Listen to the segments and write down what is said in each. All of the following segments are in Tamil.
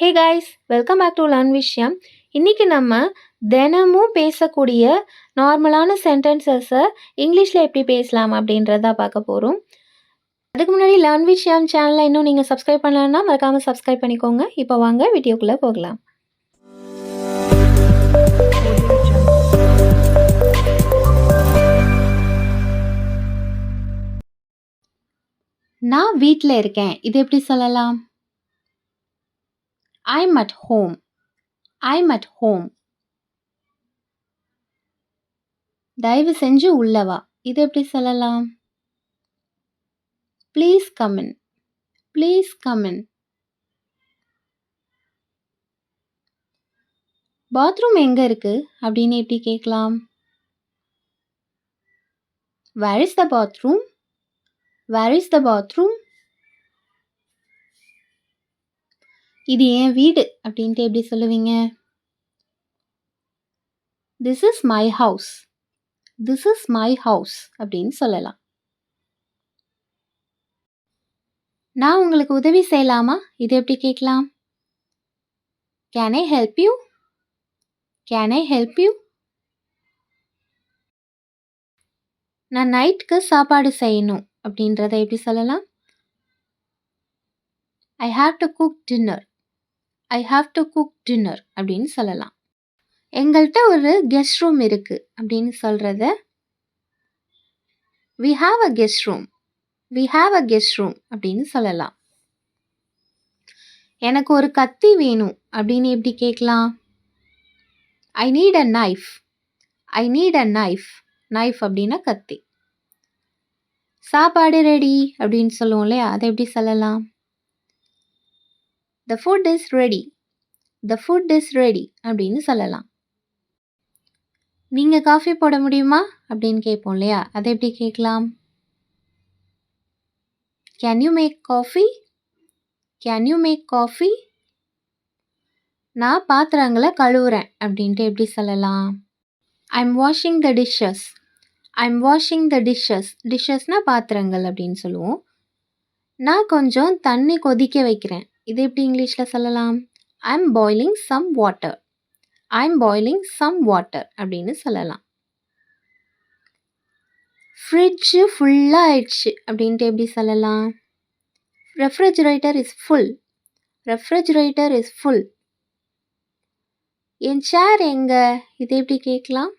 Hey guys, welcome back to learn விஷயம். இன்றைக்கி நம்ம தினமும் பேசக்கூடிய நார்மலான சென்டென்சஸை இங்கிலீஷில் எப்படி பேசலாம் அப்படின்றத பார்க்க போகிறோம். அதுக்கு முன்னாடி லேர்ன் விஷயம் சேனலை இன்னும் நீங்கள் சப்ஸ்கிரைப் பண்ணலன்னா மறக்காமல் சப்ஸ்கிரைப் பண்ணிக்கோங்க. இப்போ வாங்க வீடியோக்குள்ளே போகலாம். நான் வீட்டில் இருக்கேன், இது எப்படி சொல்லலாம்? I'm at home. I'm at home. தயவு செஞ்சு உள்ள வா, இது எப்படி சொல்லலாம்? Please come in. Please come in. Bathroom எங்க இருக்கு அப்படின்னு எப்படி கேட்கலாம்? Where is the bathroom? Where is the bathroom? இது என் வீடு அப்படின்ட்டு எப்படி சொல்லுவீங்க? This is my house. This is my house அப்படின்னு சொல்லலாம். நான் உங்களுக்கு உதவி செய்யலாமா? இது எப்படி கேட்கலாம்? Can I help you? Can I help you? நான் நைட்டுக்கு சாப்பாடு செய்யணும் அப்படின்றத எப்படி சொல்லலாம்? I have to cook dinner. I have to cook dinner அப்படின்னு சொல்லலாம். எங்கள்கிட்ட ஒரு கெஸ்ட் ரூம் இருக்கு அப்படின்னு சொல்றத we have a guest room. We have a guest room அப்படின்னு சொல்லலாம். எனக்கு ஒரு கத்தி வேணும் அப்படின்னு எப்படி கேட்கலாம்? I need a knife. I need a knife. Knife அப்படின்னா கத்தி. சாப்பாடு ரெடி அப்படின்னு சொல்லுவோம் இல்லையா, அதை எப்படி சொல்லலாம்? The food is ready. The food is ready அப்படின்னு சொல்லலாம். நீங்கள் காஃபி போட முடியுமா அப்படின்னு கேட்போம் இல்லையா, அதை எப்படி கேட்கலாம்? Can you make coffee? Can you make coffee? நான் பாத்திரங்களை கழுவுறேன் அப்படின்ட்டு எப்படி சொல்லலாம்? I'm washing the dishes. I'm washing the dishes. Dishesனா பாத்திரங்கள் அப்படின்னு சொல்லுவோம். நான் கொஞ்சம் தண்ணி கொதிக்க வைக்கிறேன், இது எப்படி இங்கிலீஷில் சொல்லலாம்? I'm boiling some water. I'm boiling some water அப்படின்னு சொல்லலாம். ஃப்ரிட்ஜு ஃபுல்லாக ஆயிடுச்சு அப்படின்ட்டு எப்படி சொல்லலாம்? Refrigerator is full. Refrigerator is full. என் சேர் எங்க, இது எப்படி கேட்கலாம்?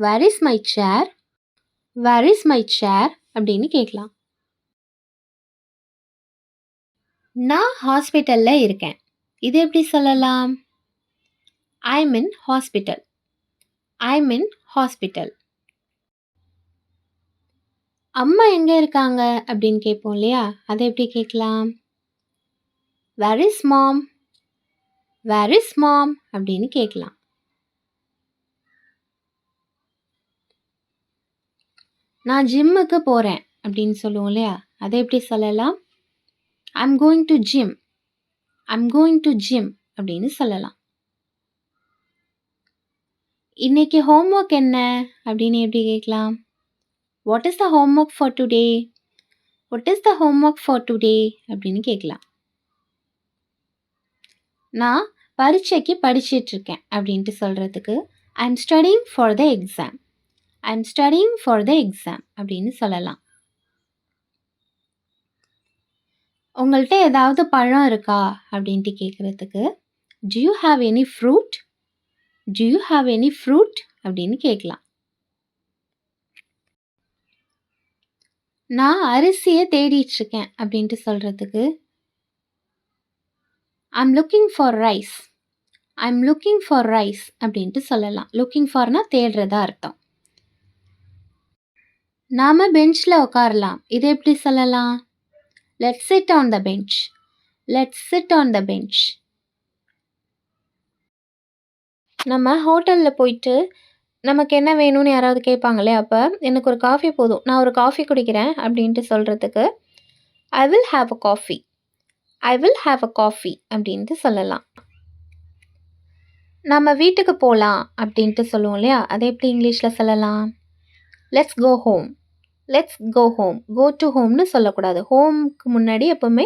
Where is my chair? Where is my chair அப்படின்னு கேட்கலாம். நான் ஹாஸ்பிட்டலில் இருக்கேன், இது எப்படி சொல்லலாம்? I'm in hospital. I'm in hospital. அம்மா எங்கே இருக்காங்க அப்படின்னு கேட்போம் இல்லையா, அதை எப்படி கேட்கலாம்? Where is mom? Where is mom அப்படின்னு கேட்கலாம். நான் ஜிம்முக்கு போகிறேன் அப்படின்னு சொல்லுவோம் இல்லையா, அதை எப்படி சொல்லலாம்? I'm going to gym. I'm going to gym அப்படின்னு சொல்லலாம். இன்னைக்கு ஹோம்ஒர்க் என்ன அப்படின்னு எப்படி கேட்கலாம்? What is the homework for today? What is the homework for today அப்படின்னு கேட்கலாம். நான் பரீட்சைக்கு படிச்சிட்டு இருக்கேன் அப்படின்ட்டு சொல்கிறதுக்கு I'm studying for the exam. I'm studying for the exam அப்படின்னு சொல்லலாம். உங்கள்கிட்ட ஏதாவது பழம் இருக்கா அப்படின்ட்டு கேட்குறதுக்கு Do you have any fruit? Do you have any fruit அப்படின்னு கேட்கலாம். நான் அரிசியை தேடிட்டுருக்கேன் அப்படின்ட்டு சொல்கிறதுக்கு I'm looking for rice. I'm looking for rice அப்படின்ட்டு சொல்லலாம். Looking forனா தேடுறதா அர்த்தம். நாம் பெஞ்சில் உட்காரலாம், இது எப்படி சொல்லலாம்? Let's sit on the bench. Let's sit on the bench. நம்ம ஹோட்டலில் போயிட்டு நமக்கு என்ன வேணும்னு யாராவது கேட்பாங்களே, அப்போ எனக்கு ஒரு காஃபி போதும், நான் ஒரு காஃபி குடிக்கிறேன் அப்படின்ட்டு சொல்கிறதுக்கு I will have a coffee. I will have a coffee அப்படின்ட்டு சொல்லலாம். நம்ம வீட்டுக்கு போகலாம் அப்படின்ட்டு சொல்லுவோம் இல்லையா, அதை எப்படி இங்கிலீஷில் சொல்லலாம்? Let's go home. Let's go home. Go to homeனு சொல்லக்கூடாது. ஹோம்க்கு முன்னாடி எப்போவுமே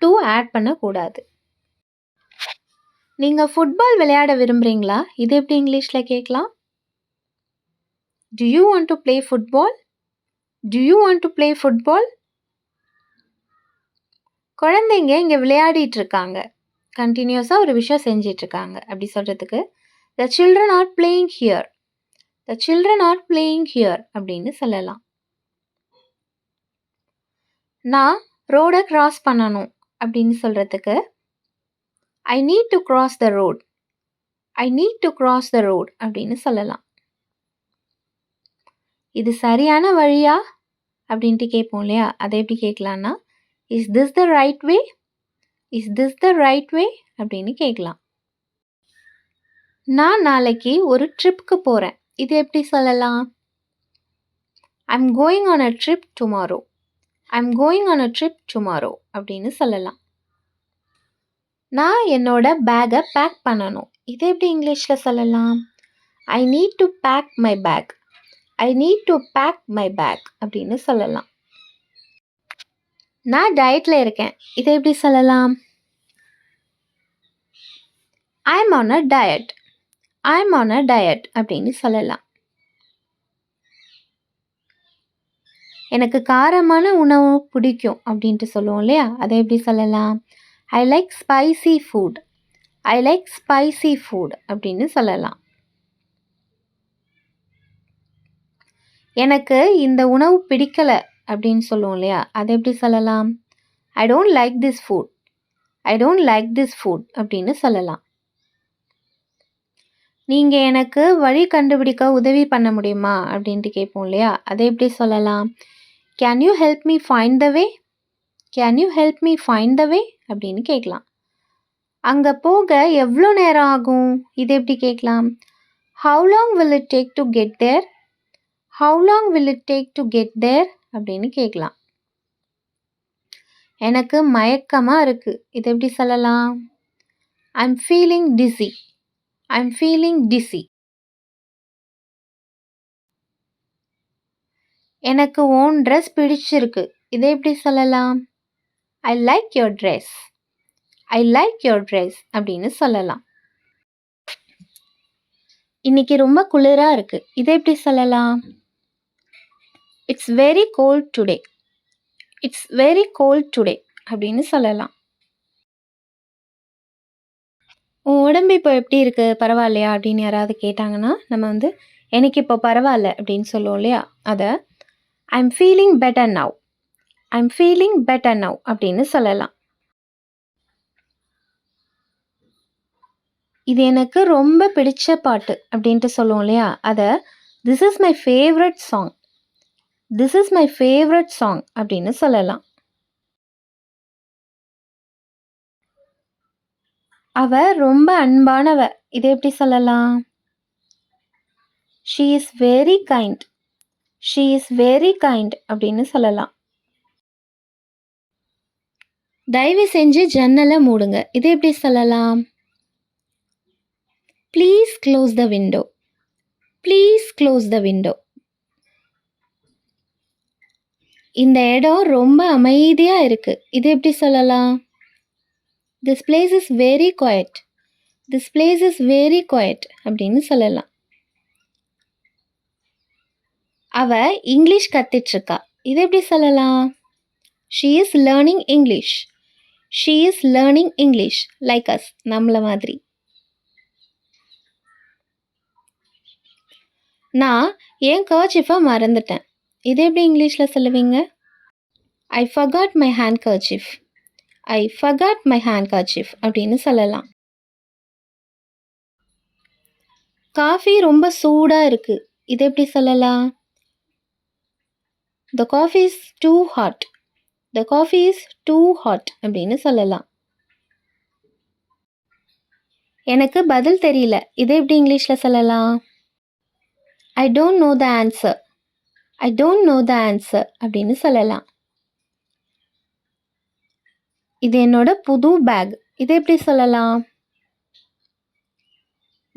to ஆட் பண்ணக்கூடாது. நீங்க ஃபுட்பால் விளையாட விரும்புறீங்களா? இது எப்படி இங்கிலீஷ்ல கேட்கலாம்? Do you want to play football? Do you want to play football? குழந்தைங்க இங்க விளையாடிட்டு இருக்காங்க. கண்டினியூஸா ஒரு விஷயம் செஞ்சிட்டு இருக்காங்க. அப்படி சொல்றதுக்கு The children are playing here. The children are playing here அப்படின்னு சொல்லலாம். நான் ரோட கிராஸ் பண்ணணும் அப்படின்னு சொல்றதுக்கு I need to cross the road. I need to cross the road அப்படின்னு சொல்லலாம். இது சரியான வழியா அப்படின்ட்டு கேட்போம் இல்லையா? அதை எப்படி கேட்கலான்னா Is this the right way? Is this the right way? அப்படின்னு கேட்கலாம். நான் நாளைக்கு ஒரு ட்ரிப்க்கு போறேன். இது எப்படி சொல்லலாம்? I'm going on a trip tomorrow. I'm going on a trip tomorrow அப்படின்னு சொல்லலாம். நான் என்னோட பேக்கை பேக் பண்ணணும். இது எப்படி இங்கிலீஷில் சொல்லலாம்? I need to pack my bag. I need to pack my bag அப்படின்னு சொல்லலாம். நான் டயட்டில் இருக்கேன். இதை எப்படி சொல்லலாம்? I'm on a diet. I'm on a diet அப்படின்னு சொல்லலாம். எனக்கு காரமான உணவு பிடிக்கும் அப்படின்ட்டு சொல்லுவோம் இல்லையா? அதை எப்படி சொல்லலாம்? I like spicy food. I like spicy food அப்படின்னு சொல்லலாம். எனக்கு இந்த உணவு பிடிக்கல அப்படின்னு சொல்லுவோம் இல்லையா? அதை எப்படி சொல்லலாம்? I don't like this food. I don't like this food அப்படின்னு சொல்லலாம். நீங்கள் எனக்கு வழி கண்டுபிடிக்க உதவி பண்ண முடியுமா அப்படின்ட்டு கேட்போம் இல்லையா? அதை எப்படி சொல்லலாம்? Can you help me find the way? Can you help me find the way? அப்படின்னு கேட்கலாம். அங்கே போக எவ்வளோ நேரம் ஆகும்? இது எப்படி கேட்கலாம்? How long will it take to get there? How long will it take to get there? அப்படின்னு கேட்கலாம். எனக்கு மயக்கமாக இருக்குது. இது எப்படி சொல்லலாம்? I'm feeling dizzy. I'm feeling dizzy. எனக்கு உன் ட்ரெஸ் பிடிச்சிருக்கு. இதை எப்படி சொல்லலாம்? I like your dress. I like your dress அப்படின்னு சொல்லலாம். இன்னைக்கு ரொம்ப குளிரா இருக்கு. இதை எப்படி சொல்லலாம்? It's very cold today. It's very cold today அப்படின்னு சொல்லலாம். உன் உடம்பு இப்போ எப்படி இருக்கு? பரவாயில்லையா அப்படின்னு யாராவது கேட்டாங்கன்னா நம்ம எனக்கு இப்போ பரவாயில்ல அப்படின்னு சொல்லுவோம் இல்லையா? அதை I'm feeling better now. I'm feeling better now அப்படின்னு சொல்லலாம். இது எனக்கு ரொம்ப பிடிச்ச பாட்டு அப்படின்ட்டு சொல்லுவோம் இல்லையா? அதை This is my favorite song. This is my favorite song அப்படின்னு சொல்லலாம். அவ ரொம்ப அன்பானவ. இதை எப்படி சொல்லலாம்? She is very kind. She is very kind அப்படின்னு சொல்லலாம். தயவு செஞ்சு ஜன்னலை மூடுங்க. இதை எப்படி சொல்லலாம்? Please close the window. Please close the window. இந்த இடம் ரொம்ப அமைதியா இருக்கு. இது எப்படி சொல்லலாம்? This place is very quiet. This place is very quiet அப்படின்னு சொல்லலாம். அவ இங்கிலீஷ் கத்திட்டு இருக்கா. இது எப்படி சொல்லலாம்? She is learning English. She is learning English like us. நம்மள மாதிரி. நான் என் கர்ச்சீஃபை மறந்துட்டேன். இது எப்படி இங்கிலீஷில் சொல்லுவீங்க? I forgot my handkerchief. I forgot my handkerchief அப்படின்னு சொல்லலாம். காஃபி ரொம்ப சூடாக இருக்குது. இது எப்படி சொல்லலாம்? The coffee is too hot. The coffee is too hot அப்படின்னு சொல்லலாம். எனக்கு பதில் தெரியல. இது எப்படி இங்கிலீஷில் சொல்லலாம்? I don't know the answer. I don't know the answer அப்படின்னு சொல்லலாம். இது என்னோட புது பேக். இது எப்படி சொல்லலாம்?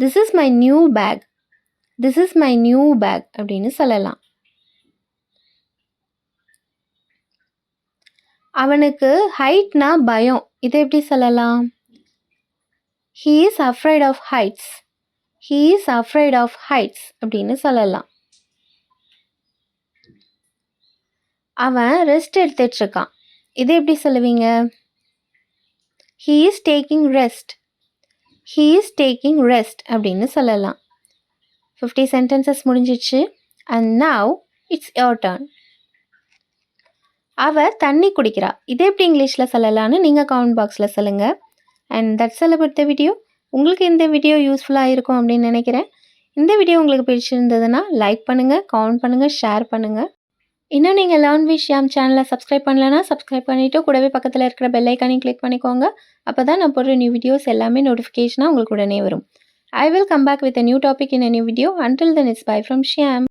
This is my new bag. This is my new bag அப்படின்னு சொல்லலாம். அவனுக்கு ஹைட்னா பயம். இது எப்படி சொல்லலாம்? He is afraid of heights. He is afraid of heights அப்படின்னு சொல்லலாம். அவன் ரெஸ்ட் எடுத்துட்டு இருக்கான். இது எப்படி சொல்லுவீங்க? He is taking rest. He is taking rest அப்படின்னு சொல்லலாம். 50 சென்டென்சஸ் முடிஞ்சிச்சு. And now it's your turn. அவ தண்ணி குடிக்கிறா. இது எப்படி இங்கிலீஷில் சொல்லலான்னு நீங்கள் கமெண்ட் பாக்ஸில் சொல்லுங்கள். And that's all about the video. உங்களுக்கு இந்த வீடியோ யூஸ்ஃபுல்லாக இருக்கும் அப்படின்னு நினைக்கிறேன். இந்த வீடியோ உங்களுக்கு பிடிச்சிருந்ததுன்னா லைக் பண்ணுங்கள், கமெண்ட் பண்ணுங்கள், ஷேர் பண்ணுங்கள். இன்னும் நீங்கள் லேர்ன் வித் ஷியாம் சேனலை சப்ஸ்கிரைப் பண்ணலன்னா சப்ஸ்கிரைப் பண்ணிவிட்டு கூடவே பக்கத்தில் இருக்கிற பெல் ஐக்கானையும் கிளிக் பண்ணிக்கோங்க. அப்போ தான் நான் போடுற நியூ வீடியோஸ் எல்லாமே நோட்டிஃபிகேஷனாக உங்களுக்கு உடனே வரும். I will come back with a new topic in a new video. Until then, it's bye from Shyam.